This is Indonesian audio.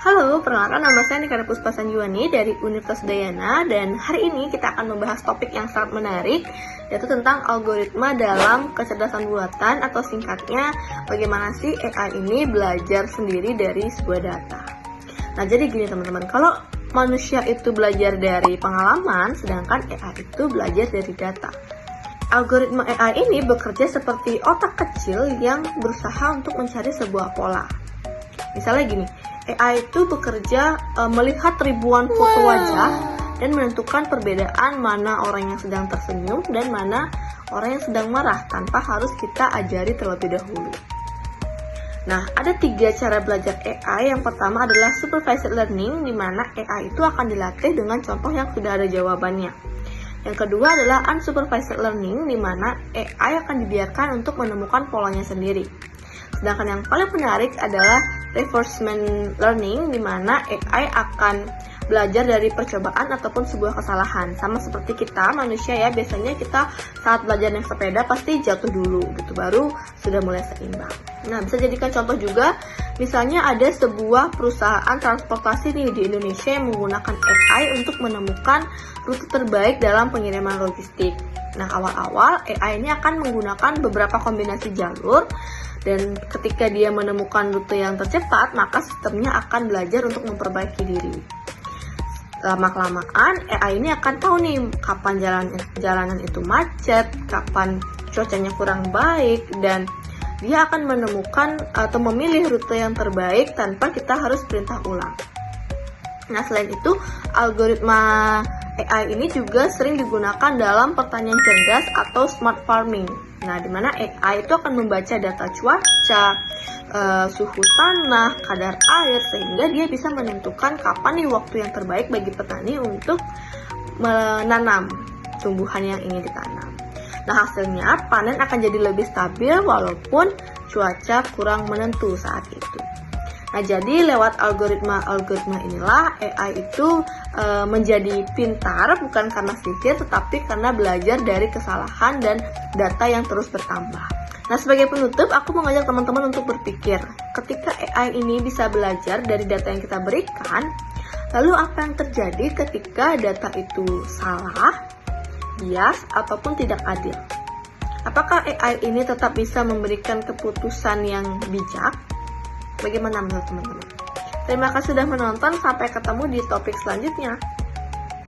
Halo, perkenalkan nama saya Nikara Puspa Sanjuani dari Universitas Udayana, dan hari ini kita akan membahas topik yang sangat menarik, yaitu tentang algoritma dalam kecerdasan buatan, atau singkatnya bagaimana sih AI ini belajar sendiri dari sebuah data. Nah, jadi gini teman-teman, kalau manusia itu belajar dari pengalaman, sedangkan AI itu belajar dari data. Algoritma AI ini bekerja seperti otak kecil yang berusaha untuk mencari sebuah pola. Misalnya gini, AI itu bekerja melihat ribuan foto wajah dan menentukan perbedaan mana orang yang sedang tersenyum dan mana orang yang sedang marah tanpa harus kita ajari terlebih dahulu. Nah, ada 3 cara belajar AI. Yang pertama adalah supervised learning, di mana AI itu akan dilatih dengan contoh yang sudah ada jawabannya. Yang kedua adalah unsupervised learning, di mana AI akan dibiarkan untuk menemukan polanya sendiri. Sedangkan yang paling menarik adalah reinforcement learning, di mana AI akan belajar dari percobaan ataupun sebuah kesalahan. Sama seperti kita manusia ya, biasanya kita saat belajar naik sepeda pasti jatuh dulu gitu, baru sudah mulai seimbang. Nah, bisa jadikan contoh juga, misalnya ada sebuah perusahaan transportasi nih di Indonesia yang menggunakan AI untuk menemukan rute terbaik dalam pengiriman logistik. Nah, awal-awal AI ini akan menggunakan beberapa kombinasi jalur, dan ketika dia menemukan rute yang tercepat, maka sistemnya akan belajar untuk memperbaiki diri. Lama-kelamaan, AI ini akan tahu nih kapan jalanan itu macet, kapan cuacanya kurang baik, dan dia akan menemukan atau memilih rute yang terbaik tanpa kita harus perintah ulang. Nah, selain itu, algoritma AI ini juga sering digunakan dalam pertanian cerdas atau smart farming. Nah, di mana AI itu akan membaca data cuaca, suhu tanah, kadar air, sehingga dia bisa menentukan kapan nih waktu yang terbaik bagi petani untuk menanam tumbuhan yang ingin ditanam. Nah, hasilnya panen akan jadi lebih stabil walaupun cuaca kurang menentu saat itu. Nah, jadi lewat algoritma inilah AI itu menjadi pintar, bukan karena sihir, tetapi karena belajar dari kesalahan dan data yang terus bertambah. Nah, sebagai penutup, aku mengajak teman-teman untuk berpikir, ketika AI ini bisa belajar dari data yang kita berikan, lalu apa yang terjadi ketika data itu salah, bias, ataupun tidak adil? Apakah AI ini tetap bisa memberikan keputusan yang bijak? Bagaimana menurut teman-teman? Terima kasih sudah menonton, sampai ketemu di topik selanjutnya.